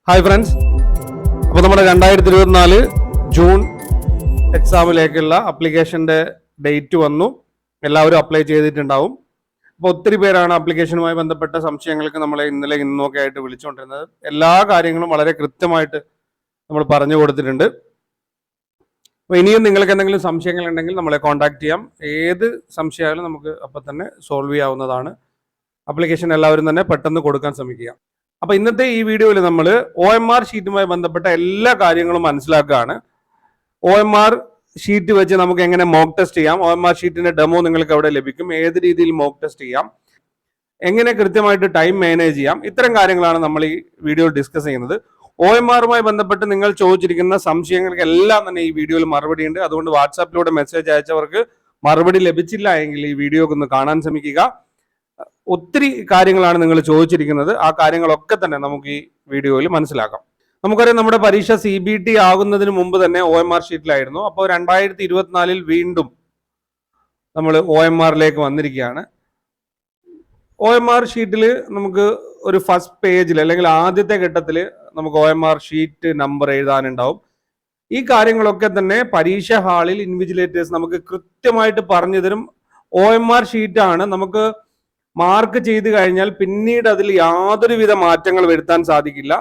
Hi friends, അപ്പോൾ നമ്മുടെ 2024 June എക്സാമിലേക്കുള്ള അപ്ലിക്കേഷൻ്റെ date വന്നു. എല്ലാവരും അപ്ലൈ ചെയ്തിട്ടുണ്ടാവും. അപ്പോൾ ഒത്തിരി പേരാണ് ആപ്ലിക്കേഷനുമായി ബന്ധപ്പെട്ട സംശയങ്ങൾക്ക് നമ്മളെ ഇന്നൊക്കെ ആയിട്ട് വിളിച്ചുകൊണ്ടിരുന്നത്. എല്ലാ കാര്യങ്ങളും വളരെ കൃത്യമായിട്ട് നമ്മൾ പറഞ്ഞു കൊടുത്തിട്ടുണ്ട്. അപ്പോൾ ഇനിയും നിങ്ങൾക്ക് എന്തെങ്കിലും സംശയങ്ങൾ ഉണ്ടെങ്കിൽ നമ്മളെ കോൺടാക്ട് ചെയ്യാം. ഏത് സംശയമായാലും നമുക്ക് അപ്പം തന്നെ സോൾവ് ചെയ്യാവുന്നതാണ്. ആപ്ലിക്കേഷൻ എല്ലാവരും തന്നെ പെട്ടെന്ന് കൊടുക്കാൻ ശ്രമിക്കുക. അപ്പോൾ ഇന്നത്തെ ഈ വീഡിയോയിൽ നമ്മൾ OMR ഷീറ്റുമായി ബന്ധപ്പെട്ട എല്ലാ കാര്യങ്ങളും മനസ്സിലാക്കുകയാണ്. OMR ഷീറ്റ് വെച്ച് നമുക്ക് എങ്ങനെ മോക്ക് ടെസ്റ്റ് ചെയ്യാം, OMR ഷീറ്റിന്റെ ഡെമോ നിങ്ങൾക്ക് അവിടെ ലഭിക്കും, ഏത് രീതിയിൽ മോക്ക് ടെസ്റ്റ് ചെയ്യാം, എങ്ങനെ കൃത്യമായിട്ട് ടൈം മാനേജ് ചെയ്യാം, ഇത്തരം കാര്യങ്ങളാണ് നമ്മൾ ഈ വീഡിയോയിൽ ഡിസ്കസ് ചെയ്യുന്നത്. OMRുമായി ബന്ധപ്പെട്ട് നിങ്ങൾ ചോദിച്ചിരിക്കുന്ന സംശയങ്ങൾക്കെല്ലാം തന്നെ ഈ വീഡിയോയിൽ മറുപടി ഉണ്ട്. അതുകൊണ്ട് വാട്സാപ്പിലൂടെ മെസ്സേജ് അയച്ചവർക്ക് മറുപടി ലഭിച്ചില്ല എങ്കിൽ ഈ വീഡിയോ ഒന്ന് കാണാൻ ശ്രമിക്കുക. ഒത്തിരി കാര്യങ്ങളാണ് നിങ്ങൾ ചോദിച്ചിരിക്കുന്നത്. ആ കാര്യങ്ങളൊക്കെ തന്നെ നമുക്ക് ഈ വീഡിയോയിൽ മനസ്സിലാക്കാം. നമുക്കറിയാം, നമ്മുടെ പരീക്ഷ CBT ആകുന്നതിന് മുമ്പ് തന്നെ OMR ഷീറ്റിലായിരുന്നു. അപ്പോൾ 2024 വീണ്ടും നമ്മൾ OMRലേക്ക് വന്നിരിക്കുകയാണ്. OMR ഷീറ്റിൽ നമുക്ക് ഒരു ഫസ്റ്റ് പേജിൽ അല്ലെങ്കിൽ ആദ്യത്തെ ഘട്ടത്തിൽ നമുക്ക് OMR ഷീറ്റ് നമ്പർ എഴുതാനുണ്ടാവും. ഈ കാര്യങ്ങളൊക്കെ തന്നെ പരീക്ഷ ഹാളിൽ ഇൻവിജിലേറ്റേഴ്സ് നമുക്ക് കൃത്യമായിട്ട് പറഞ്ഞു തരും. OMR ഷീറ്റാണ്. നമുക്ക് മാർക്ക് ചെയ്ത് കഴിഞ്ഞാൽ പിന്നീട് അതിൽ യാതൊരുവിധ മാറ്റങ്ങൾ വരുത്താൻ സാധിക്കില്ല.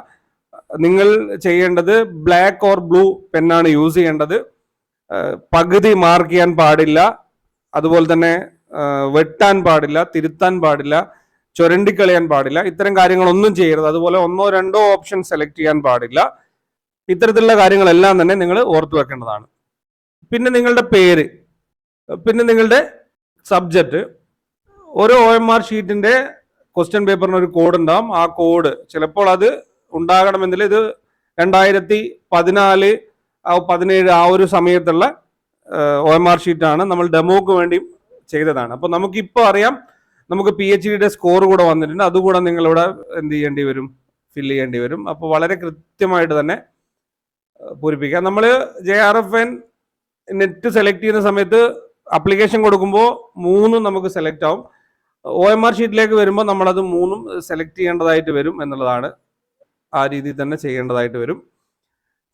നിങ്ങൾ ചെയ്യേണ്ടത് ബ്ലാക്ക് ഓർ ബ്ലൂ പെന്നാണ് യൂസ് ചെയ്യേണ്ടത്. പകുതി മാർക്ക് ചെയ്യാൻ പാടില്ല, അതുപോലെ തന്നെ വെട്ടാൻ പാടില്ല, തിരുത്താൻ പാടില്ല, ചുരണ്ടിക്കളയാൻ പാടില്ല. ഇത്തരം കാര്യങ്ങളൊന്നും ചെയ്യരുത്. അതുപോലെ 1-2 ഓപ്ഷൻ സെലക്ട് ചെയ്യാൻ പാടില്ല. ഇത്തരത്തിലുള്ള കാര്യങ്ങളെല്ലാം തന്നെ നിങ്ങൾ ഓർത്തു വെക്കേണ്ടതാണ്. പിന്നെ നിങ്ങളുടെ പേര്, പിന്നെ നിങ്ങളുടെ സബ്ജക്റ്റ്. ഓരോ OMR ഷീറ്റിന്റെ ക്വസ്റ്റ്യൻ പേപ്പറിന് ഒരു കോഡ് ഉണ്ടാവും. ആ കോഡ് ചിലപ്പോൾ അത് ഉണ്ടാകണമെങ്കിൽ ഇത് 2014 17 ആ ഒരു സമയത്തുള്ള OMR ഷീറ്റാണ്. നമ്മൾ ഡെമോക്ക് വേണ്ടി ചെയ്തതാണ്. അപ്പോൾ നമുക്കിപ്പോൾ അറിയാം, നമുക്ക് PhDയുടെ സ്കോർ കൂടെ വന്നിട്ടുണ്ട്. അതുകൂടെ നിങ്ങളിവിടെ എന്ത് ചെയ്യേണ്ടി വരും, ഫില്ല് ചെയ്യേണ്ടി വരും. അപ്പോൾ വളരെ കൃത്യമായിട്ട് തന്നെ പൂരിപ്പിക്കാം. നമ്മൾ JRFN നെറ്റ് സെലക്ട് ചെയ്യുന്ന സമയത്ത് അപ്ലിക്കേഷൻ കൊടുക്കുമ്പോൾ 3 നമുക്ക് സെലക്ട് ആവും. OMR ഷീറ്റിലേക്ക് വരുമ്പോൾ നമ്മളത് 3 സെലക്ട് ചെയ്യേണ്ടതായിട്ട് വരും എന്നുള്ളതാണ്. ആ രീതിയിൽ തന്നെ ചെയ്യേണ്ടതായിട്ട് വരും.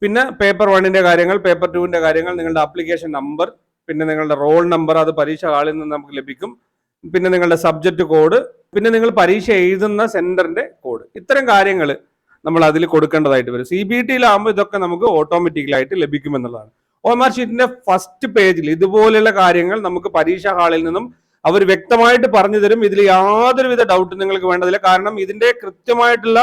പിന്നെ പേപ്പർ 1ന്റെ കാര്യങ്ങൾ, പേപ്പർ 2ന്റെ കാര്യങ്ങൾ, നിങ്ങളുടെ ആപ്ലിക്കേഷൻ നമ്പർ, പിന്നെ നിങ്ങളുടെ റോൾ നമ്പർ, അത് പരീക്ഷ ഹാളിൽ നിന്ന് നമുക്ക് ലഭിക്കും. പിന്നെ നിങ്ങളുടെ സബ്ജക്റ്റ് കോഡ്, പിന്നെ നിങ്ങൾ പരീക്ഷ എഴുതുന്ന സെന്ററിന്റെ കോഡ്. ഇത്തരം കാര്യങ്ങൾ നമ്മൾ അതിൽ കൊടുക്കേണ്ടതായിട്ട് വരും. CBTയിലാകുമ്പോൾ ഇതൊക്കെ നമുക്ക് ഓട്ടോമാറ്റിക്കലായിട്ട് ലഭിക്കും എന്നുള്ളതാണ്. OMR ഷീറ്റിന്റെ ഫസ്റ്റ് പേജിൽ ഇതുപോലെയുള്ള കാര്യങ്ങൾ നമുക്ക് പരീക്ഷ ഹാളിൽ നിന്നും അവർ വ്യക്തമായിട്ട് പറഞ്ഞു തരും. ഇതിൽ യാതൊരുവിധ ഡൗട്ടും നിങ്ങൾക്ക് വേണ്ടതില്ല. കാരണം ഇതിന്റെ കൃത്യമായിട്ടുള്ള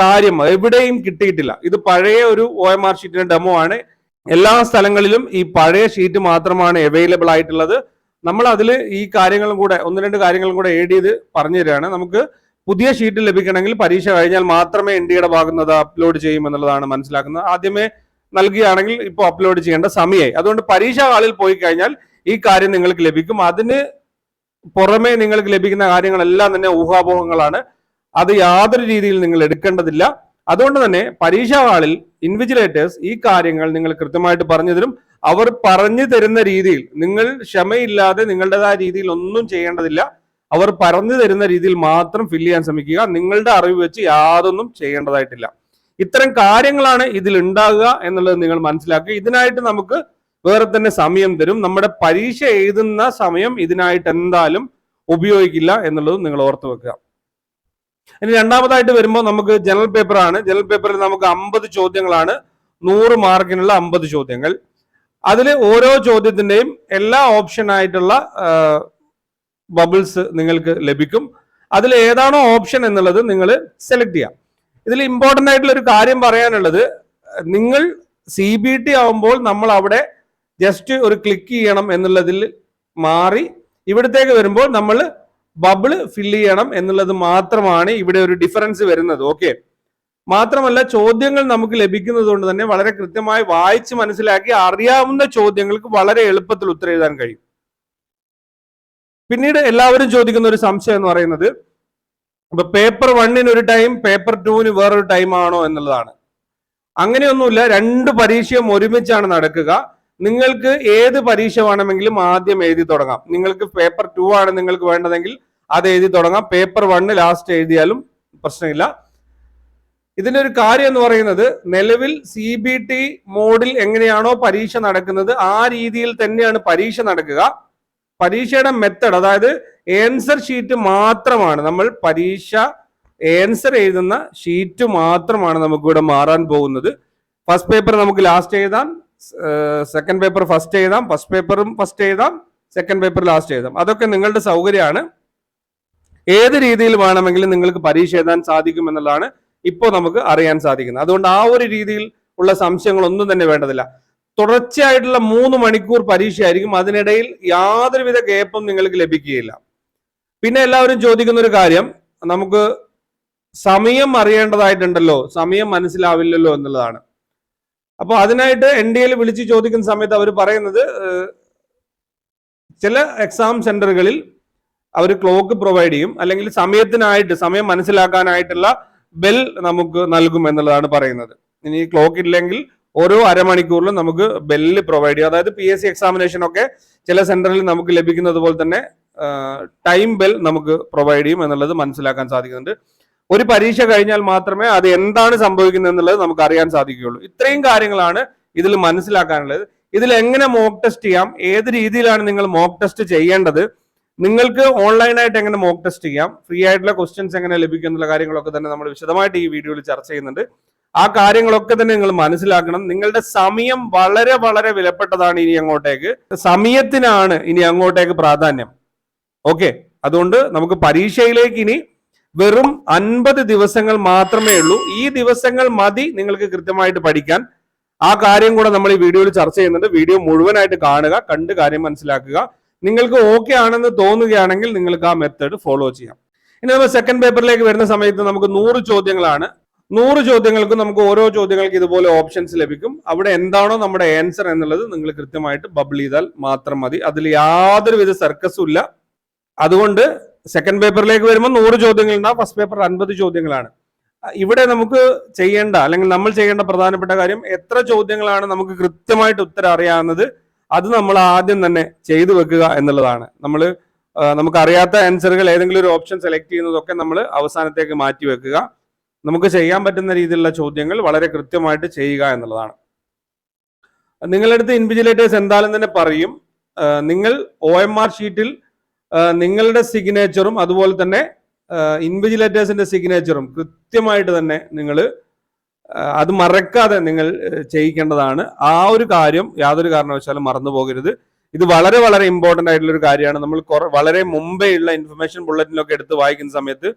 കാര്യം എവിടെയും കിട്ടിയിട്ടില്ല. ഇത് പഴയ ഒരു OMR ഷീറ്റിന്റെ ഡെമോ ആണ്. എല്ലാ സ്ഥലങ്ങളിലും ഈ പഴയ ഷീറ്റ് മാത്രമാണ് അവൈലബിൾ ആയിട്ടുള്ളത്. നമ്മൾ അതിൽ ഈ കാര്യങ്ങളും കൂടെ 1-2 കാര്യങ്ങളും കൂടെ ആഡ് ചെയ്ത് പറഞ്ഞു തരികയാണ്. നമുക്ക് പുതിയ ഷീറ്റ് ലഭിക്കണമെങ്കിൽ പരീക്ഷ കഴിഞ്ഞാൽ മാത്രമേ NDAയുടെ ഭാഗത്ത് അപ്ലോഡ് ചെയ്യും എന്നുള്ളതാണ് മനസ്സിലാക്കുന്നത്. ആദ്യമേ നൽകുകയാണെങ്കിൽ ഇപ്പോൾ അപ്ലോഡ് ചെയ്യേണ്ട സമയമായി. അതുകൊണ്ട് പരീക്ഷ ഹാളിൽ പോയി കഴിഞ്ഞാൽ ഈ കാര്യം നിങ്ങൾക്ക് ലഭിക്കും. അതിന് പുറമെ നിങ്ങൾക്ക് ലഭിക്കുന്ന കാര്യങ്ങളെല്ലാം തന്നെ ഊഹാപോഹങ്ങളാണ്. അത് യാതൊരു രീതിയിൽ നിങ്ങൾ എടുക്കേണ്ടതില്ല. അതുകൊണ്ട് തന്നെ പരീക്ഷാ ഹാളിൽ ഇൻവിജിലേറ്റേഴ്സ് ഈ കാര്യങ്ങൾ നിങ്ങൾ കൃത്യമായിട്ട് പറഞ്ഞു തരും. അവർ പറഞ്ഞു തരുന്ന രീതിയിൽ നിങ്ങൾ ക്ഷമയില്ലാതെ നിങ്ങളുടേതായ രീതിയിൽ ഒന്നും ചെയ്യേണ്ടതില്ല. അവർ പറഞ്ഞു തരുന്ന രീതിയിൽ മാത്രം ഫില്ല് ചെയ്യാൻ ശ്രമിക്കുക. നിങ്ങളുടെ അറിവ് വെച്ച് യാതൊന്നും ചെയ്യേണ്ടതായിട്ടില്ല. ഇത്തരം കാര്യങ്ങളാണ് ഇതിൽ ഉണ്ടാകുക എന്നുള്ളത് നിങ്ങൾ മനസ്സിലാക്കുക. ഇതിനായിട്ട് നമുക്ക് വേറെ തന്നെ സമയം തരും. നമ്മുടെ പരീക്ഷ എഴുതുന്ന സമയം ഇതിനായിട്ട് എന്തായാലും ഉപയോഗിക്കില്ല എന്നുള്ളത് നിങ്ങൾ ഓർത്തു വെക്കുക. ഇനി രണ്ടാമതായിട്ട് വരുമ്പോൾ നമുക്ക് ജനറൽ പേപ്പർ ആണ്. ജനറൽ പേപ്പറിൽ നമുക്ക് 50 ചോദ്യങ്ങളാണ്. 100 മാർക്കിനുള്ള 50 ചോദ്യങ്ങൾ. അതിൽ ഓരോ ചോദ്യത്തിന്റെയും എല്ലാ ഓപ്ഷൻ ആയിട്ടുള്ള ബബിൾസ് നിങ്ങൾക്ക് ലഭിക്കും. അതിൽ ഏതാണോ ഓപ്ഷൻ എന്നുള്ളത് നിങ്ങൾ സെലക്ട് ചെയ്യാം. ഇതിൽ ഇമ്പോർട്ടൻ്റ് ആയിട്ടുള്ള ഒരു കാര്യം പറയാനുള്ളത്, നിങ്ങൾ CBT ആവുമ്പോൾ നമ്മൾ അവിടെ ജസ്റ്റ് ഒരു ക്ലിക്ക് ചെയ്യണം എന്നുള്ളതിൽ മാറി ഇവിടത്തേക്ക് വരുമ്പോൾ നമ്മൾ ബബിള് ഫില്ല് ചെയ്യണം എന്നുള്ളത് മാത്രമാണ് ഇവിടെ ഒരു ഡിഫറൻസ് വരുന്നത്. ഓക്കെ, മാത്രമല്ല ചോദ്യങ്ങൾ നമുക്ക് ലഭിക്കുന്നത് കൊണ്ട് തന്നെ വളരെ കൃത്യമായി വായിച്ച് മനസ്സിലാക്കി അറിയാവുന്ന ചോദ്യങ്ങൾക്ക് വളരെ എളുപ്പത്തിൽ ഉത്തരം എഴുതാൻ കഴിയും. പിന്നീട് എല്ലാവരും ചോദിക്കുന്ന ഒരു സംശയം എന്ന് പറയുന്നത്, ഇപ്പൊ പേപ്പർ 1 ഒരു ടൈം, പേപ്പർ 2 വേറൊരു ടൈം ആണോ എന്നുള്ളതാണ്. അങ്ങനെയൊന്നുമില്ല. 2 പരീക്ഷയും ഒരുമിച്ചാണ് നടക്കുക. നിങ്ങൾക്ക് ഏത് പരീക്ഷ വേണമെങ്കിലും ആദ്യം എഴുതി തുടങ്ങാം. നിങ്ങൾക്ക് പേപ്പർ 2 ആണ് നിങ്ങൾക്ക് വേണ്ടതെങ്കിൽ അത് എഴുതി തുടങ്ങാം. പേപ്പർ 1 ലാസ്റ്റ് എഴുതിയാലും പ്രശ്നമില്ല. ഇതിന്റെ ഒരു കാര്യം എന്ന് പറയുന്നത്, നിലവിൽ CBT മോഡിൽ എങ്ങനെയാണോ പരീക്ഷ നടക്കുന്നത് ആ രീതിയിൽ തന്നെയാണ് പരീക്ഷ നടക്കുക. പരീക്ഷയുടെ മെത്തഡ്, അതായത് ആൻസർ ഷീറ്റ് മാത്രമാണ്, നമ്മൾ പരീക്ഷ ആൻസർ എഴുതുന്ന ഷീറ്റ് മാത്രമാണ് നമുക്കിവിടെ മാറാൻ പോകുന്നത്. ഫസ്റ്റ് പേപ്പർ നമുക്ക് ലാസ്റ്റ് എഴുതാം, സെക്കൻഡ് പേപ്പർ ഫസ്റ്റ് എഴുതാം, ഫസ്റ്റ് പേപ്പറും ഫസ്റ്റ് എഴുതാം, സെക്കൻഡ് പേപ്പർ ലാസ്റ്റ് എഴുതാം. അതൊക്കെ നിങ്ങളുടെ സൗകര്യമാണ്. ഏത് രീതിയിൽ വേണമെങ്കിലും നിങ്ങൾക്ക് പരീക്ഷ എഴുതാൻ സാധിക്കും എന്നുള്ളതാണ് ഇപ്പോൾ നമുക്ക് അറിയാൻ സാധിക്കുന്നത്. അതുകൊണ്ട് ആ ഒരു രീതിയിൽ ഉള്ള സംശയങ്ങളൊന്നും തന്നെ വേണ്ടതില്ല. തുടർച്ചയായിട്ടുള്ള 3 മണിക്കൂർ പരീക്ഷയായിരിക്കും. അതിനിടയിൽ യാതൊരുവിധ ഗ്യാപ്പും നിങ്ങൾക്ക് ലഭിക്കുകയില്ല. പിന്നെ എല്ലാവരും ചോദിക്കുന്ന ഒരു കാര്യം, നമുക്ക് സമയം അറിയേണ്ടതായിട്ടുണ്ടല്ലോ, സമയം മനസ്സിലാവില്ലല്ലോ എന്നുള്ളതാണ്. അപ്പോൾ അതിനായിട്ട് NDAയിൽ വിളിച്ച് ചോദിക്കുന്ന സമയത്ത് അവർ പറയുന്നത്, ചില എക്സാം സെന്ററുകളിൽ അവർ ക്ലോക്ക് പ്രൊവൈഡ് ചെയ്യും, അല്ലെങ്കിൽ സമയത്തിനായിട്ട്, സമയം മനസ്സിലാക്കാനായിട്ടുള്ള ബെൽ നമുക്ക് നൽകും എന്നുള്ളതാണ് പറയുന്നത്. ഇനി ക്ലോക്ക് ഇല്ലെങ്കിൽ ഓരോ അരമണിക്കൂറിലും നമുക്ക് ബെല്ല് പ്രൊവൈഡ് ചെയ്യും. അതായത് PSC എക്സാമിനേഷൻ ഒക്കെ ചില സെന്ററിൽ നമുക്ക് ലഭിക്കുന്നത് പോലെ തന്നെ ടൈം ബെൽ നമുക്ക് പ്രൊവൈഡ് ചെയ്യും എന്നുള്ളത് മനസ്സിലാക്കാൻ സാധിക്കുന്നുണ്ട്. ഒരു പരീക്ഷ കഴിഞ്ഞാൽ മാത്രമേ അത് എന്താണ് സംഭവിക്കുന്നത് എന്നുള്ളത് നമുക്ക് അറിയാൻ സാധിക്കുകയുള്ളൂ. ഇത്രയും കാര്യങ്ങളാണ് ഇതിൽ മനസ്സിലാക്കാനുള്ളത്. ഇതിൽ എങ്ങനെ മോക്ക് ടെസ്റ്റ് ചെയ്യാം, ഏത് രീതിയിലാണ് നിങ്ങൾ മോക്ക് ടെസ്റ്റ് ചെയ്യേണ്ടത്, നിങ്ങൾക്ക് ഓൺലൈനായിട്ട് എങ്ങനെ മോക്ക് ടെസ്റ്റ് ചെയ്യാം, ഫ്രീ ആയിട്ടുള്ള ക്വസ്റ്റ്യൻസ് എങ്ങനെ ലഭിക്കും എന്നുള്ള കാര്യങ്ങളൊക്കെ തന്നെ നമ്മൾ വിശദമായിട്ട് ഈ വീഡിയോയിൽ ചർച്ച ചെയ്യുന്നുണ്ട്. ആ കാര്യങ്ങളൊക്കെ തന്നെ നിങ്ങൾ മനസ്സിലാക്കണം. നിങ്ങളുടെ സമയം വളരെ വളരെ വിലപ്പെട്ടതാണ്. ഇനി അങ്ങോട്ടേക്ക് സമയത്തിനാണ് ഇനി അങ്ങോട്ടേക്ക് പ്രാധാന്യം. ഓക്കെ, അതുകൊണ്ട് നമുക്ക് പരീക്ഷയിലേക്ക് ഇനി വെറും 50 ദിവസങ്ങൾ മാത്രമേ ഉള്ളൂ. ഈ ദിവസങ്ങൾ മതി നിങ്ങൾക്ക് കൃത്യമായിട്ട് പഠിക്കാൻ. ആ കാര്യം കൂടെ നമ്മൾ ഈ വീഡിയോയിൽ ചർച്ച ചെയ്യുന്നുണ്ട്. വീഡിയോ മുഴുവനായിട്ട് കാണുക, കണ്ട് കാര്യം മനസ്സിലാക്കുക. നിങ്ങൾക്ക് ഓക്കെ ആണെന്ന് തോന്നുകയാണെങ്കിൽ നിങ്ങൾക്ക് ആ മെത്തേഡ് ഫോളോ ചെയ്യാം. ഇനി നമ്മൾ സെക്കൻഡ് പേപ്പറിലേക്ക് വരുന്ന സമയത്ത് നമുക്ക് 100 ചോദ്യങ്ങളാണ്. 100 ചോദ്യങ്ങൾക്ക് നമുക്ക് ഓരോ ചോദ്യങ്ങൾക്ക് ഇതുപോലെ ഓപ്ഷൻസ് ലഭിക്കും. അവിടെ എന്താണോ നമ്മുടെ ആൻസർ എന്നുള്ളത് നിങ്ങൾ കൃത്യമായിട്ട് ബബിൾ ചെയ്താൽ മാത്രം മതി. അതിൽ യാതൊരുവിധ സർക്കസും ഇല്ല. അതുകൊണ്ട് സെക്കൻഡ് പേപ്പറിലേക്ക് വരുമ്പോൾ 100 ചോദ്യങ്ങൾ ഉണ്ടാവും. ഫസ്റ്റ് പേപ്പർ 50 ചോദ്യങ്ങളാണ്. ഇവിടെ നമുക്ക് ചെയ്യേണ്ട, അല്ലെങ്കിൽ നമ്മൾ ചെയ്യേണ്ട പ്രധാനപ്പെട്ട കാര്യം, എത്ര ചോദ്യങ്ങളാണ് നമുക്ക് കൃത്യമായിട്ട് ഉത്തരം അറിയാവുന്നത് അത് നമ്മൾ ആദ്യം തന്നെ ചെയ്തു വെക്കുക എന്നുള്ളതാണ്. നമുക്ക് അറിയാത്ത ആൻസറുകൾ ഏതെങ്കിലും ഒരു ഓപ്ഷൻ സെലക്ട് ചെയ്യുന്നതൊക്കെ നമ്മൾ അവസാനത്തേക്ക് മാറ്റി വെക്കുക. നമുക്ക് ചെയ്യാൻ പറ്റുന്ന രീതിയിലുള്ള ചോദ്യങ്ങൾ വളരെ കൃത്യമായിട്ട് ചെയ്യുക എന്നുള്ളതാണ്. നിങ്ങളുടെ അടുത്ത് ഇൻവിജിലേറ്റേഴ്സ് എന്തായാലും തന്നെ പറയും, നിങ്ങൾ OMR ഷീറ്റിൽ നിങ്ങളുടെ സിഗ്നേച്ചറും അതുപോലെ തന്നെ ഇൻവിജിലേറ്റേഴ്സിന്റെ സിഗ്നേച്ചറും കൃത്യമായിട്ട് തന്നെ നിങ്ങൾ അത് മറക്കാതെ നിങ്ങൾ ചെയ്യിക്കേണ്ടതാണ്. ആ ഒരു കാര്യം യാതൊരു കാരണവശാലും മറന്നു പോകരുത്. ഇത് വളരെ വളരെ ഇമ്പോർട്ടന്റ് ആയിട്ടുള്ള ഒരു കാര്യമാണ്. നമ്മൾ വളരെ മുമ്പേ ഉള്ള ഇൻഫർമേഷൻ ബുള്ളറ്റിനൊക്കെ എടുത്ത് വായിക്കുന്ന സമയത്ത്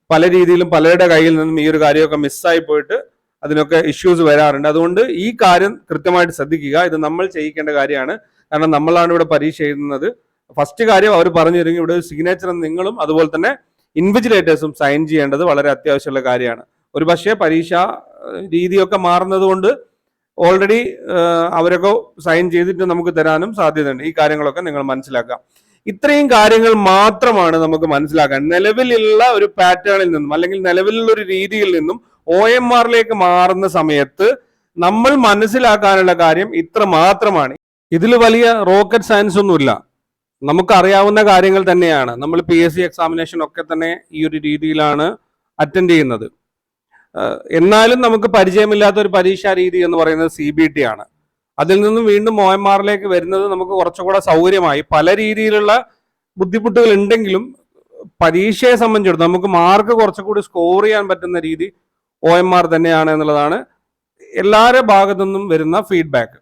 പല രീതിയിലും പലരുടെ കയ്യിൽ നിന്നും ഈ ഒരു കാര്യമൊക്കെ മിസ്സായി പോയിട്ട് അതിനൊക്കെ ഇഷ്യൂസ് വരാറുണ്ട്. അതുകൊണ്ട് ഈ കാര്യം കൃത്യമായിട്ട് ശ്രദ്ധിക്കുക. ഇത് നമ്മൾ ചെയ്യിക്കേണ്ട കാര്യമാണ്. കാരണം നമ്മളാണ് ഇവിടെ പരീക്ഷ എഴുതുന്നത്. ഫസ്റ്റ് കാര്യം അവർ പറഞ്ഞു തരുമെങ്കിൽ ഇവിടെ സിഗ്നേച്ചർ നിങ്ങളും അതുപോലെ തന്നെ ഇൻവിജിലേറ്റേഴ്സും സൈൻ ചെയ്യേണ്ടത് വളരെ അത്യാവശ്യമുള്ള കാര്യമാണ്. ഒരു പക്ഷേ പരീക്ഷ രീതിയൊക്കെ മാറുന്നത് കൊണ്ട് ഓൾറെഡി അവരൊക്കെ സൈൻ ചെയ്തിട്ട് നമുക്ക് തരാനും സാധ്യതയുണ്ട്. ഈ കാര്യങ്ങളൊക്കെ നിങ്ങൾ മനസ്സിലാക്കുക. ഇത്രയും കാര്യങ്ങൾ മാത്രമാണ് നമുക്ക് മനസ്സിലാക്കാൻ. നിലവിലുള്ള ഒരു പാറ്റേണിൽ നിന്നും അല്ലെങ്കിൽ നിലവിലുള്ള ഒരു രീതിയിൽ നിന്നും OMRലേക്ക് മാറുന്ന സമയത്ത് നമ്മൾ മനസ്സിലാക്കാനുള്ള കാര്യം ഇത്ര മാത്രമാണ്. ഇതിൽ വലിയ റോക്കറ്റ് സയൻസ് ഒന്നുമില്ല. നമുക്കറിയാവുന്ന കാര്യങ്ങൾ തന്നെയാണ്. നമ്മൾ PSC എക്സാമിനേഷൻ ഒക്കെ തന്നെ ഈ ഒരു രീതിയിലാണ് അറ്റൻഡ് ചെയ്യുന്നത്. എന്നാലും നമുക്ക് പരിചയമില്ലാത്ത ഒരു പരീക്ഷാ രീതി എന്ന് പറയുന്നത് CBT ആണ്. അതിൽ നിന്നും വീണ്ടും OMRലേക്ക് വരുന്നത് നമുക്ക് കുറച്ചുകൂടെ സൗകര്യമായി. പല രീതിയിലുള്ള ബുദ്ധിമുട്ടുകൾ ഉണ്ടെങ്കിലും പരീക്ഷയെ സംബന്ധിച്ചിടത്തോളം നമുക്ക് മാർക്ക് കുറച്ചുകൂടി സ്കോർ ചെയ്യാൻ പറ്റുന്ന രീതി OMR തന്നെയാണ് എന്നുള്ളതാണ് എല്ലാവരുടെ ഭാഗത്തു നിന്നും വരുന്ന ഫീഡ്ബാക്ക്.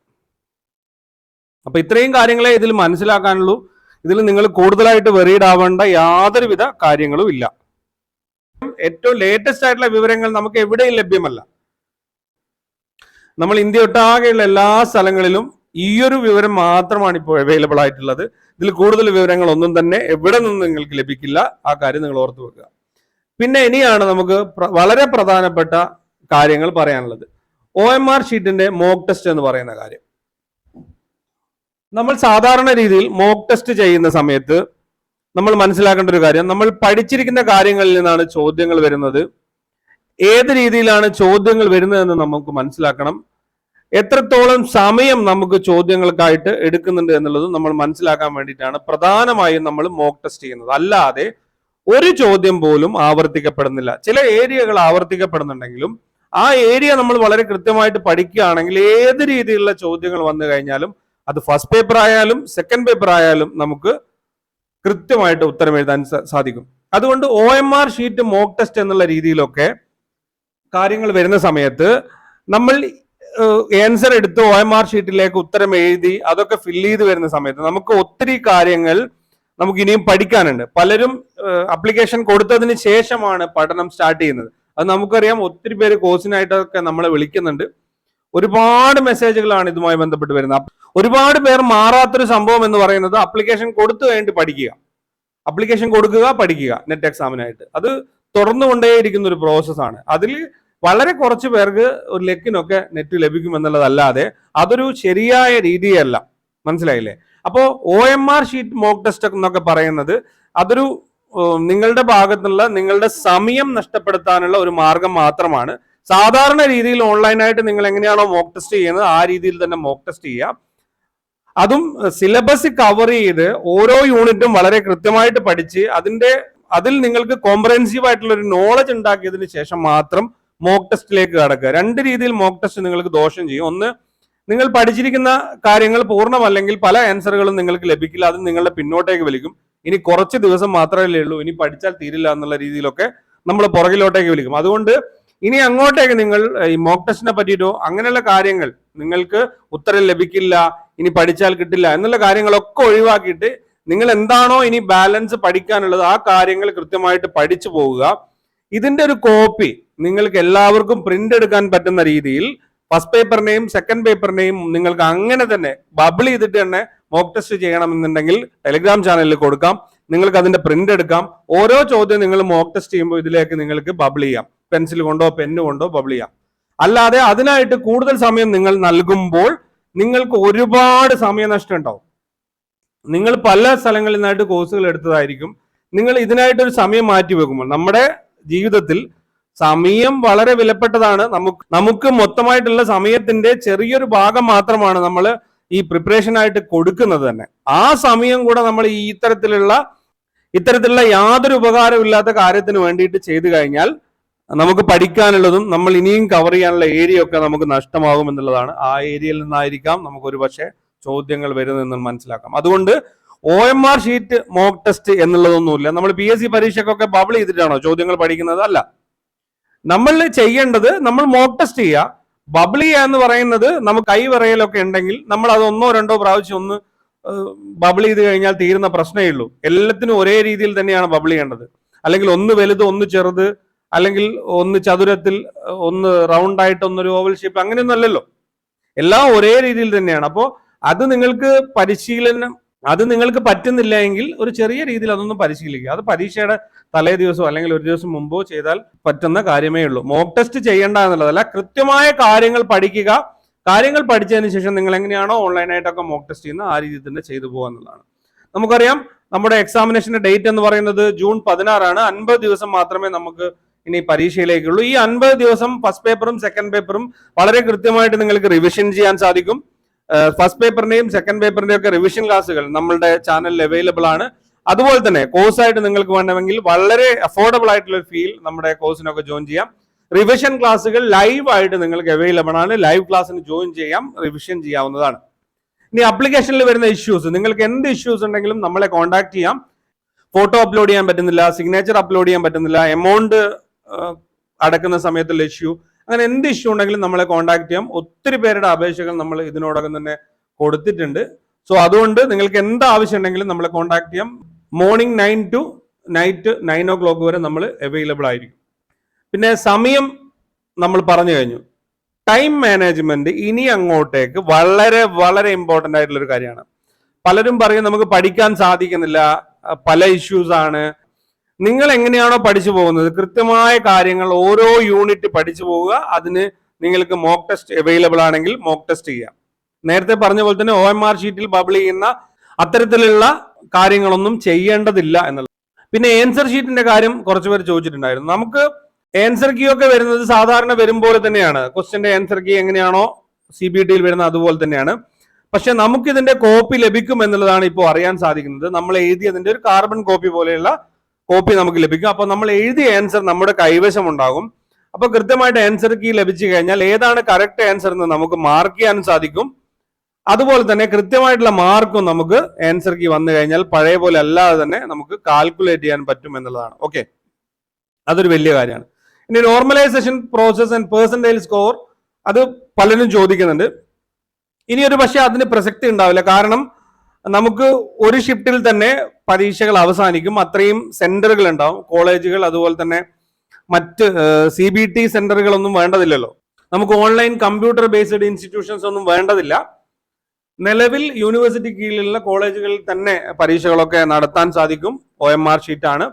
അപ്പൊ ഇത്രയും കാര്യങ്ങളെ ഇതിൽ മനസ്സിലാക്കാനുള്ളൂ. ഇതിൽ നിങ്ങൾ കൂടുതലായിട്ട് വെറീഡ് ആവേണ്ട യാതൊരുവിധ കാര്യങ്ങളും ഇല്ല. ഏറ്റവും ലേറ്റസ്റ്റ് ആയിട്ടുള്ള വിവരങ്ങൾ നമുക്ക് എവിടെയും ലഭ്യമല്ല. നമ്മൾ ഇന്ത്യ ഒട്ടാകെയുള്ള എല്ലാ സ്ഥലങ്ങളിലും ഈ ഒരു വിവരം മാത്രമാണ് ഇപ്പോൾ അവൈലബിൾ ആയിട്ടുള്ളത്. ഇതിൽ കൂടുതൽ വിവരങ്ങൾ ഒന്നും തന്നെ എവിടെ നിന്നും നിങ്ങൾക്ക് ലഭിക്കില്ല. ആ കാര്യം നിങ്ങൾ ഓർത്തു വെക്കുക. പിന്നെ ഇനിയാണ് നമുക്ക് വളരെ പ്രധാനപ്പെട്ട കാര്യങ്ങൾ പറയാനുള്ളത്. OMR ഷീറ്റിന്റെ മോക്ക് ടെസ്റ്റ് എന്ന് പറയുന്ന കാര്യം. നമ്മൾ സാധാരണ രീതിയിൽ മോക്ക് ടെസ്റ്റ് ചെയ്യുന്ന സമയത്ത് നമ്മൾ മനസ്സിലാക്കേണ്ട ഒരു കാര്യം, നമ്മൾ പഠിച്ചിരിക്കുന്ന കാര്യങ്ങളിൽ നിന്നാണ് ചോദ്യങ്ങൾ വരുന്നത്. ഏത് രീതിയിലാണ് ചോദ്യങ്ങൾ വരുന്നതെന്ന് നമുക്ക് മനസ്സിലാക്കണം. എത്രത്തോളം സമയം നമുക്ക് ചോദ്യങ്ങൾക്കായിട്ട് എടുക്കുന്നുണ്ട് എന്നുള്ളത് നമ്മൾ മനസ്സിലാക്കാൻ വേണ്ടിയിട്ടാണ് പ്രധാനമായും നമ്മൾ മോക്ക് ടെസ്റ്റ് ചെയ്യുന്നത്. അല്ലാതെ ഒരു ചോദ്യം പോലും ആവർത്തിക്കപ്പെടുന്നില്ല. ചില ഏരിയകൾ ആവർത്തിക്കപ്പെടുന്നുണ്ടെങ്കിലും ആ ഏരിയ നമ്മൾ വളരെ കൃത്യമായിട്ട് പഠിക്കുകയാണെങ്കിൽ ഏത് രീതിയിലുള്ള ചോദ്യങ്ങൾ വന്നു കഴിഞ്ഞാലും അത് ഫസ്റ്റ് പേപ്പർ ആയാലും സെക്കൻഡ് പേപ്പർ ആയാലും നമുക്ക് കൃത്യമായിട്ട് ഉത്തരം എഴുതാൻ സാധിക്കും. അതുകൊണ്ട് OMR ഷീറ്റ് മോക്ക് ടെസ്റ്റ് എന്നുള്ള രീതിയിലൊക്കെ കാര്യങ്ങൾ വരുന്ന സമയത്ത് നമ്മൾ ആൻസർ എടുത്ത് OMR ഷീറ്റിലേക്ക് ഉത്തരം എഴുതി അതൊക്കെ ഫില്ല് ചെയ്ത് വരുന്ന സമയത്ത് നമുക്ക് ഒത്തിരി കാര്യങ്ങൾ നമുക്ക് ഇനിയും പഠിക്കാനുണ്ട്. പലരും അപ്ലിക്കേഷൻ കൊടുത്തതിന് ശേഷമാണ് പഠനം സ്റ്റാർട്ട് ചെയ്യുന്നത്. അത് നമുക്കറിയാം, ഒത്തിരി പേര് കോഴ്സിനായിട്ടൊക്കെ നമ്മളെ വിളിക്കുന്നുണ്ട്. ഒരുപാട് മെസ്സേജുകളാണ് ഇതുമായി ബന്ധപ്പെട്ട് വരുന്നത്. ഒരുപാട് പേർ മാറാത്തൊരു സംഭവം എന്ന് പറയുന്നത് അപ്ലിക്കേഷൻ കൊടുത്തു കഴിഞ്ഞിട്ട് പഠിക്കുക, അപ്ലിക്കേഷൻ കൊടുക്കുക, പഠിക്കുക നെറ്റ് എക്സാമിനായിട്ട്. അത് തുറന്നുകൊണ്ടേയിരിക്കുന്ന ഒരു പ്രോസസ്സാണ്. അതിൽ വളരെ കുറച്ച് പേർക്ക് ഒരു ലക്കിനൊക്കെ നെറ്റ് ലഭിക്കും എന്നുള്ളതല്ലാതെ അതൊരു ശരിയായ രീതിയല്ല. മനസ്സിലായില്ലേ? അപ്പോൾ OMR ഷീറ്റ് മോക്ക് ടെസ്റ്റ് എന്നൊക്കെ പറയുന്നത് അതൊരു നിങ്ങളുടെ ഭാഗത്തുള്ള നിങ്ങളുടെ സമയം നഷ്ടപ്പെടുത്താനുള്ള ഒരു മാർഗം മാത്രമാണ്. സാധാരണ രീതിയിൽ ഓൺലൈനായിട്ട് നിങ്ങൾ എങ്ങനെയാണോ മോക്ക് ടെസ്റ്റ് ചെയ്യുന്നത് ആ രീതിയിൽ തന്നെ മോക്ക് ടെസ്റ്റ് ചെയ്യുക. അതും സിലബസ് കവർ ചെയ്ത് ഓരോ യൂണിറ്റും വളരെ കൃത്യമായിട്ട് പഠിച്ച് അതിൽ നിങ്ങൾക്ക് കോംപ്രഹെൻസീവ് ആയിട്ടുള്ള ഒരു നോളജ് ഉണ്ടാക്കിയതിന് ശേഷം മാത്രം മോക്ക് ടെസ്റ്റിലേക്ക് കടക്കുക. രണ്ട് രീതിയിൽ മോക്ക് ടെസ്റ്റ് നിങ്ങൾക്ക് ദോഷം ചെയ്യും. ഒന്ന്, നിങ്ങൾ പഠിച്ചിരിക്കുന്ന കാര്യങ്ങൾ പൂർണ്ണമല്ലെങ്കിൽ പല ആൻസറുകളും നിങ്ങൾക്ക് ലഭിക്കില്ല, അത് നിങ്ങളുടെ പിന്നോട്ടേക്ക് വലിക്കും. ഇനി കുറച്ച് ദിവസം മാത്രമല്ലേ ഉള്ളൂ, ഇനി പഠിച്ചാൽ തീരില്ല എന്നുള്ള രീതിയിലൊക്കെ നമ്മൾ പുറകിലോട്ടേക്ക് വലിക്കും. അതുകൊണ്ട് ഇനി അങ്ങോട്ടേക്ക് നിങ്ങൾ ഈ മോക്ക് ടെസ്റ്റിനെ പറ്റിയിട്ടോ അങ്ങനെയുള്ള കാര്യങ്ങൾ നിങ്ങൾക്ക് ഉത്തരം ലഭിക്കില്ല, ഇനി പഠിച്ചാൽ കിട്ടില്ല എന്നുള്ള കാര്യങ്ങളൊക്കെ ഒഴിവാക്കിയിട്ട് നിങ്ങൾ എന്താണോ ഇനി ബാലൻസ് പഠിക്കാനുള്ളത് ആ കാര്യങ്ങൾ കൃത്യമായിട്ട് പഠിച്ചു പോവുക. ഇതിന്റെ ഒരു കോപ്പി നിങ്ങൾക്ക് എല്ലാവർക്കും പ്രിന്റ് എടുക്കാൻ പറ്റുന്ന രീതിയിൽ ഫസ്റ്റ് പേപ്പറിനെയും സെക്കൻഡ് പേപ്പറിനെയും നിങ്ങൾക്ക് അങ്ങനെ തന്നെ ബബിൾ ചെയ്തിട്ട് തന്നെ മോക്ക് ടെസ്റ്റ് ചെയ്യണമെന്നുണ്ടെങ്കിൽ ടെലിഗ്രാം ചാനലിൽ കൊടുക്കാം. നിങ്ങൾക്ക് അതിന്റെ പ്രിന്റ് എടുക്കാം. ഓരോ ചോദ്യം നിങ്ങൾ മോക്ക് ടെസ്റ്റ് ചെയ്യുമ്പോൾ ഇതിലേക്ക് നിങ്ങൾക്ക് ബബിൾ ചെയ്യാം, പെൻസിൽ കൊണ്ടോ പെന്ന് കൊണ്ടോ ബബിൾ ചെയ്യാം. അല്ലാതെ അതിനായിട്ട് കൂടുതൽ സമയം നിങ്ങൾ നൽകുമ്പോൾ നിങ്ങൾക്ക് ഒരുപാട് സമയനഷ്ടം ഉണ്ടാവും. നിങ്ങൾ പല സ്ഥലങ്ങളിൽ നിന്നായിട്ട് കോഴ്സുകൾ എടുത്തതായിരിക്കും. നിങ്ങൾ ഇതിനായിട്ടൊരു സമയം മാറ്റി വെക്കുമ്പോൾ നമ്മുടെ ജീവിതത്തിൽ സമയം വളരെ വിലപ്പെട്ടതാണ്. നമുക്ക് മൊത്തമായിട്ടുള്ള സമയത്തിന്റെ ചെറിയൊരു ഭാഗം മാത്രമാണ് നമ്മൾ ഈ പ്രിപ്പറേഷൻ ആയിട്ട് കൊടുക്കുന്നത് തന്നെ. ആ സമയം കൂടെ നമ്മൾ ഈ ഇത്തരത്തിലുള്ള യാതൊരു ഉപകാരമില്ലാത്ത കാര്യത്തിന് വേണ്ടിയിട്ട് ചെയ്തു കഴിഞ്ഞാൽ നമുക്ക് പഠിക്കാനുള്ളതും നമ്മൾ ഇനിയും കവർ ചെയ്യാനുള്ള ഏരിയ ഒക്കെ നമുക്ക് നഷ്ടമാകും എന്നുള്ളതാണ്. ആ ഏരിയയിൽ നിന്നായിരിക്കാം നമുക്ക് ഒരു പക്ഷേ ചോദ്യങ്ങൾ വരുന്നതെന്ന് മനസ്സിലാക്കാം. അതുകൊണ്ട് OMR ഷീറ്റ് മോക്ക് ടെസ്റ്റ് എന്നുള്ളതൊന്നുമില്ല. നമ്മൾ PSC പരീക്ഷയ്ക്കൊക്കെ ബബിൾ ചെയ്തിട്ടാണോ ചോദ്യങ്ങൾ പഠിക്കുന്നത്? അല്ല. നമ്മൾ ചെയ്യേണ്ടത് നമ്മൾ മോക്ക് ടെസ്റ്റ് ചെയ്യുക. ബബിൾ ചെയ്യുക എന്ന് പറയുന്നത് നമുക്ക് കൈവിറയലൊക്കെ ഉണ്ടെങ്കിൽ നമ്മൾ അത് 1-2 പ്രാവശ്യം ഒന്ന് ബബിൾ ചെയ്ത് കഴിഞ്ഞാൽ തീരുന്ന പ്രശ്നമേ ഉള്ളൂ. എല്ലാത്തിനും ഒരേ രീതിയിൽ തന്നെയാണ് ബബിൾ ചെയ്യേണ്ടത്. അല്ലെങ്കിൽ ഒന്ന് വലുത് ഒന്ന് ചെറുത്, അല്ലെങ്കിൽ ഒന്ന് ചതുരത്തിൽ ഒന്ന് റൗണ്ട് ആയിട്ട് ഒന്നൊരു ഓവൽ ഷേപ്പ്, അങ്ങനെയൊന്നും അല്ലല്ലോ. എല്ലാം ഒരേ രീതിയിൽ തന്നെയാണ്. അപ്പോൾ അത് നിങ്ങൾക്ക് പറ്റുന്നില്ല എങ്കിൽ ഒരു ചെറിയ രീതിയിൽ അതൊന്നും പരിശീലിക്കുക. അത് പരീക്ഷയുടെ തലേ ദിവസമോ അല്ലെങ്കിൽ ഒരു ദിവസം മുമ്പോ ചെയ്താൽ പറ്റുന്ന കാര്യമേ ഉള്ളൂ. മോക്ക് ടെസ്റ്റ് ചെയ്യേണ്ട എന്നുള്ളതല്ല, കൃത്യമായ കാര്യങ്ങൾ പഠിക്കുക. കാര്യങ്ങൾ പഠിച്ചതിന് ശേഷം നിങ്ങൾ എങ്ങനെയാണോ ഓൺലൈനായിട്ടൊക്കെ മോക്ക് ടെസ്റ്റ് ചെയ്യുന്നത് ആ രീതിയിൽ തന്നെ ചെയ്തു പോകുക എന്നുള്ളതാണ്. നമുക്കറിയാം നമ്മുടെ എക്സാമിനേഷന്റെ ഡേറ്റ് എന്ന് പറയുന്നത് ജൂൺ 16 50 ദിവസം മാത്രമേ നമുക്ക് ഇനി പരീക്ഷയിലേക്കുള്ളൂ. ഈ 50 ദിവസം ഫസ്റ്റ് പേപ്പറും സെക്കൻഡ് പേപ്പറും വളരെ കൃത്യമായിട്ട് നിങ്ങൾക്ക് റിവിഷൻ ചെയ്യാൻ സാധിക്കും. ഫസ്റ്റ് പേപ്പറിന്റെയും സെക്കൻഡ് പേപ്പറിന്റെയും ഒക്കെ റിവിഷൻ ക്ലാസ്സുകൾ നമ്മളുടെ ചാനലിൽ അവൈലബിൾ ആണ്. അതുപോലെ തന്നെ കോഴ്സായിട്ട് നിങ്ങൾക്ക് വേണമെങ്കിൽ വളരെ അഫോർഡബിൾ ആയിട്ടുള്ള ഒരു ഫീൽ നമ്മുടെ കോഴ്സിനൊക്കെ ജോയിൻ ചെയ്യാം. റിവിഷൻ ക്ലാസ്സുകൾ ലൈവ് ആയിട്ട് നിങ്ങൾക്ക് അവൈലബിൾ ആണ്. ലൈവ് ക്ലാസ്സിന് ജോയിൻ ചെയ്യാം, റിവിഷൻ ചെയ്യാവുന്നതാണ്. ഇനി അപ്ലിക്കേഷനിൽ വരുന്ന ഇഷ്യൂസ്, നിങ്ങൾക്ക് എന്ത് ഇഷ്യൂസ് ഉണ്ടെങ്കിലും നമ്മളെ കോൺടാക്ട് ചെയ്യാം. ഫോട്ടോ അപ്ലോഡ് ചെയ്യാൻ പറ്റുന്നില്ല, സിഗ്നേച്ചർ അപ്ലോഡ് ചെയ്യാൻ പറ്റുന്നില്ല, എമൗണ്ട് അടക്കുന്ന സമയത്തുള്ള ഇഷ്യൂ, അങ്ങനെ എന്ത് ഇഷ്യൂ ഉണ്ടെങ്കിലും നമ്മളെ കോൺടാക്ട് ചെയ്യാം. ഒത്തിരി പേരുടെ അപേക്ഷകൾ നമ്മൾ ഇതിനോടകം തന്നെ കൊടുത്തിട്ടുണ്ട്. സോ അതുകൊണ്ട് നിങ്ങൾക്ക് എന്ത് ആവശ്യം ഉണ്ടെങ്കിലും നമ്മളെ കോൺടാക്ട് ചെയ്യാം. മോർണിംഗ് 9 to നൈറ്റ് 9 o'clock വരെ നമ്മൾ അവൈലബിൾ ആയിരിക്കും. പിന്നെ സമയം നമ്മൾ പറഞ്ഞു കഴിഞ്ഞു. ടൈം മാനേജ്മെന്റ് ഇനി അങ്ങോട്ടേക്ക് വളരെ വളരെ ഇമ്പോർട്ടൻ്റ് ആയിട്ടുള്ള ഒരു കാര്യമാണ്. പലരും പറയും നമുക്ക് പഠിക്കാൻ സാധിക്കുന്നില്ല, പല ഇഷ്യൂസ് ആണ്. നിങ്ങൾ എങ്ങനെയാണോ പഠിച്ചു പോകുന്നത് കൃത്യമായ കാര്യങ്ങൾ ഓരോ യൂണിറ്റ് പഠിച്ചു പോവുക. അതിന് നിങ്ങൾക്ക് മോക്ക് ടെസ്റ്റ് അവൈലബിൾ ആണെങ്കിൽ മോക്ക് ടെസ്റ്റ് ചെയ്യാം. നേരത്തെ പറഞ്ഞ പോലെ തന്നെ OMR ഷീറ്റിൽ ബബിൾ ചെയ്യുന്ന അത്തരത്തിലുള്ള കാര്യങ്ങളൊന്നും ചെയ്യേണ്ടതില്ല എന്നുള്ളത്. പിന്നെ ആൻസർ ഷീറ്റിന്റെ കാര്യം കുറച്ച് പേര് ചോദിച്ചിട്ടുണ്ടായിരുന്നു. നമുക്ക് ആൻസർ കീ ഒക്കെ വരുന്നത് സാധാരണ വരുമ്പോൾ തന്നെയാണ്. ക്വസ്റ്റ്യന്റെ ആൻസർ കീ എങ്ങനെയാണോ CBTയിൽ വരുന്നത് അതുപോലെ തന്നെയാണ്. പക്ഷെ നമുക്ക് ഇതിന്റെ കോപ്പി ലഭിക്കും എന്നുള്ളതാണ് ഇപ്പോൾ അറിയാൻ സാധിക്കുന്നത്. നമ്മൾ എഴുതിയതിന്റെ ഒരു കാർബൺ കോപ്പി പോലെയുള്ള കോപ്പി നമുക്ക് ലഭിക്കും. അപ്പൊ നമ്മൾ എഴുതിയ ആൻസർ നമ്മുടെ കൈവശം ഉണ്ടാകും. അപ്പൊ കൃത്യമായിട്ട് ആൻസർ കീ ലഭിച്ചു കഴിഞ്ഞാൽ ഏതാണ് കറക്റ്റ് ആൻസർ എന്ന് നമുക്ക് മാർക്ക് ചെയ്യാനും സാധിക്കും. അതുപോലെ തന്നെ കൃത്യമായിട്ടുള്ള മാർക്കും നമുക്ക് ആൻസർ കീ വന്നു കഴിഞ്ഞാൽ പഴയ പോലെ അല്ലാതെ തന്നെ നമുക്ക് കാൽക്കുലേറ്റ് ചെയ്യാൻ പറ്റും എന്നുള്ളതാണ്. ഓക്കെ, അതൊരു വലിയ കാര്യമാണ്. ഇനി normalisation process and percentage score, അത് പലരും ചോദിക്കുന്നുണ്ട്. ഇനി ഒരു പക്ഷേ അതിന് പ്രസക്തി ഉണ്ടാവില്ല, കാരണം നമുക്ക് ഒരു ഷിഫ്റ്റിൽ തന്നെ പരീക്ഷകൾ അവസാനിക്കും. അത്രയും സെന്ററുകൾ ഉണ്ടാവും, കോളേജുകൾ അതുപോലെ തന്നെ മറ്റ് CBT സെന്ററുകളൊന്നും വേണ്ടതില്ലല്ലോ. നമുക്ക് ഓൺലൈൻ കമ്പ്യൂട്ടർ ബേസ്ഡ് ഇൻസ്റ്റിറ്റ്യൂഷൻസ് ഒന്നും വേണ്ടതില്ല. നിലവിൽ യൂണിവേഴ്സിറ്റി കീഴിലുള്ള കോളേജുകളിൽ തന്നെ പരീക്ഷകളൊക്കെ നടത്താൻ സാധിക്കും. OMR ഷീറ്റ് ആണ്.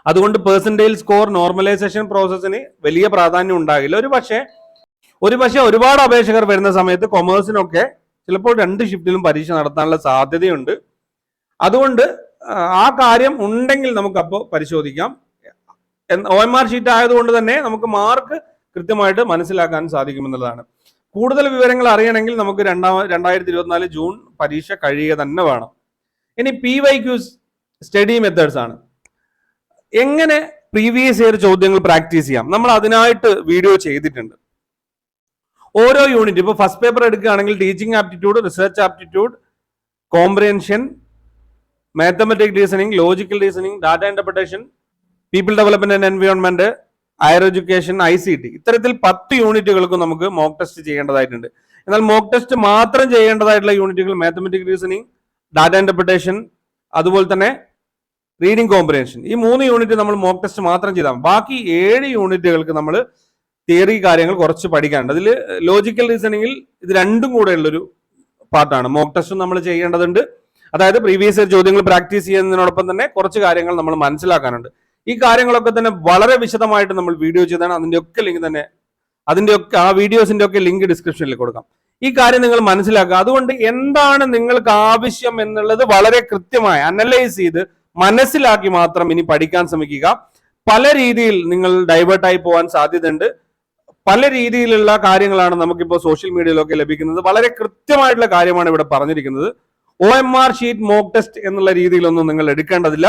അതുകൊണ്ട് പെർസെന്റേജ് സ്കോർ നോർമലൈസേഷൻ പ്രോസസ്സിന് വലിയ പ്രാധാന്യം ഉണ്ടാകില്ല. ഒരു പക്ഷേ ഒരുപാട് അപേക്ഷകർ വരുന്ന സമയത്ത് കൊമേഴ്സിനൊക്കെ ചിലപ്പോൾ 2 ഷിഫ്റ്റിലും പരീക്ഷ നടത്താനുള്ള സാധ്യതയുണ്ട്. അതുകൊണ്ട് ആ കാര്യം ഉണ്ടെങ്കിൽ നമുക്ക് അപ്പോൾ പരിശോധിക്കാം. OMR ഷീറ്റ് ആയതുകൊണ്ട് തന്നെ നമുക്ക് മാർക്ക് കൃത്യമായിട്ട് മനസ്സിലാക്കാൻ സാധിക്കുമെന്നുള്ളതാണ്. കൂടുതൽ വിവരങ്ങൾ അറിയണമെങ്കിൽ നമുക്ക് 2024 ജൂൺ പരീക്ഷ കഴിയുക തന്നെ വേണം. ഇനി PYQs സ്റ്റഡി മെത്തേഡ്സ് ആണ്. എങ്ങനെ പ്രീവിയസ് ഇയർ ചോദ്യങ്ങൾ പ്രാക്ടീസ് ചെയ്യാം, നമ്മൾ അതിനായിട്ട് വീഡിയോ ചെയ്തിട്ടുണ്ട്. ഓരോ യൂണിറ്റ്, ഇപ്പോൾ ഫസ്റ്റ് പേപ്പർ എടുക്കുകയാണെങ്കിൽ teaching aptitude, research aptitude, comprehension, mathematic reasoning, logical reasoning, data interpretation, people development and environment, higher education, ICT, ഇത്തരത്തിൽ 10 യൂണിറ്റുകൾക്ക് നമുക്ക് മോക്ക് ടെസ്റ്റ് ചെയ്യേണ്ടതായിട്ടുണ്ട്. എന്നാൽ മോക്ക് ടെസ്റ്റ് മാത്രം ചെയ്യേണ്ടതായിട്ടുള്ള യൂണിറ്റുകൾ മാത്തമാറ്റിക് റീസണിങ്, ഡാറ്റ ഇന്റർപ്രിട്ടേഷൻ, അതുപോലെ തന്നെ റീഡിംഗ് കോംപ്രിഹെൻഷൻ, ഈ 3 യൂണിറ്റ് നമ്മൾ മോക്ക് ടെസ്റ്റ് മാത്രം ചെയ്താൽ ബാക്കി 7 യൂണിറ്റുകൾക്ക് നമ്മൾ തിയറി കാര്യങ്ങൾ കുറച്ച് പഠിക്കാനുണ്ട്. അതിൽ ലോജിക്കൽ റീസണിങ്ങിൽ ഇത് രണ്ടും കൂടെ ഉള്ളൊരു പാർട്ടാണ്. മോക്ക് ടെസ്റ്റും നമ്മൾ ചെയ്യേണ്ടതുണ്ട്. അതായത് പ്രീവിയസ് ഇയർ ചോദ്യങ്ങൾ പ്രാക്ടീസ് ചെയ്യുന്നതിനോടൊപ്പം തന്നെ കുറച്ച് കാര്യങ്ങൾ നമ്മൾ മനസ്സിലാക്കാനുണ്ട്. ഈ കാര്യങ്ങളൊക്കെ തന്നെ വളരെ വിശദമായിട്ട് നമ്മൾ വീഡിയോ ചെയ്താണ്. അതിന്റെയൊക്കെ ആ വീഡിയോസിന്റെ ഒക്കെ ലിങ്ക് ഡിസ്ക്രിപ്ഷനിൽ കൊടുക്കാം. ഈ കാര്യം നിങ്ങൾ മനസ്സിലാക്കുക. അതുകൊണ്ട് എന്താണ് നിങ്ങൾക്ക് ആവശ്യം എന്നുള്ളത് വളരെ കൃത്യമായി അനലൈസ് ചെയ്ത് മനസ്സിലാക്കി മാത്രം ഇനി പഠിക്കാൻ ശ്രമിക്കുക. പല രീതിയിൽ നിങ്ങൾ ഡൈവേർട്ടായി പോകാൻ സാധ്യതയുണ്ട്. പല രീതിയിലുള്ള കാര്യങ്ങളാണ് നമുക്കിപ്പോൾ സോഷ്യൽ മീഡിയയിലൊക്കെ ലഭിക്കുന്നത്. വളരെ കൃത്യമായിട്ടുള്ള കാര്യമാണ് ഇവിടെ പറഞ്ഞിരിക്കുന്നത്. OMR ഷീറ്റ് മോക്ക് ടെസ്റ്റ് എന്നുള്ള രീതിയിലൊന്നും നിങ്ങൾ എടുക്കേണ്ടതില്ല.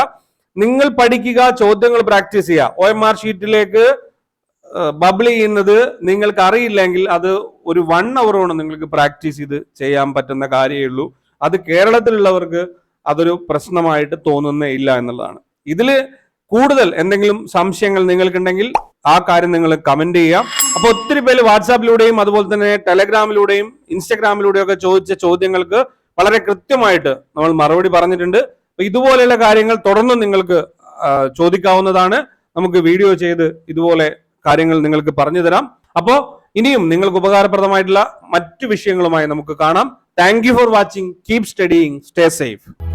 നിങ്ങൾ പഠിക്കുക, ചോദ്യങ്ങൾ പ്രാക്ടീസ് ചെയ്യുക. OMR ഷീറ്റിലേക്ക് ബബിൾ ചെയ്യുന്നത് നിങ്ങൾക്ക് അറിയില്ലെങ്കിൽ അത് ഒരു 1 hour കൊണ്ട് നിങ്ങൾക്ക് പ്രാക്ടീസ് ചെയ്ത് ചെയ്യാൻ പറ്റുന്ന കാര്യമേ ഉള്ളൂ. അത് കേരളത്തിലുള്ളവർക്ക് അതൊരു പ്രശ്നമായിട്ട് തോന്നുന്നേ ഇല്ല എന്നുള്ളതാണ്. ഇതിൽ കൂടുതൽ എന്തെങ്കിലും സംശയങ്ങൾ നിങ്ങൾക്കുണ്ടെങ്കിൽ ആ കാര്യം നിങ്ങൾ കമന്റ് ചെയ്യാം. അപ്പൊ ഒത്തിരി പേര് വാട്സാപ്പിലൂടെയും അതുപോലെ തന്നെ ടെലഗ്രാമിലൂടെയും ഇൻസ്റ്റഗ്രാമിലൂടെയും ഒക്കെ ചോദിച്ച ചോദ്യങ്ങൾക്ക് വളരെ കൃത്യമായിട്ട് നമ്മൾ മറുപടി പറഞ്ഞിട്ടുണ്ട്. അപ്പൊ ഇതുപോലെയുള്ള കാര്യങ്ങൾ തുടർന്നും നിങ്ങൾക്ക് ചോദിക്കാവുന്നതാണ്. നമുക്ക് വീഡിയോ ചെയ്ത് ഇതുപോലെ കാര്യങ്ങൾ നിങ്ങൾക്ക് പറഞ്ഞു തരാം. അപ്പോൾ ഇനിയും നിങ്ങൾക്ക് ഉപകാരപ്രദമായിട്ടുള്ള മറ്റു വിഷയങ്ങളുമായി നമുക്ക് കാണാം. Thank you for watching. Keep studying. Stay safe.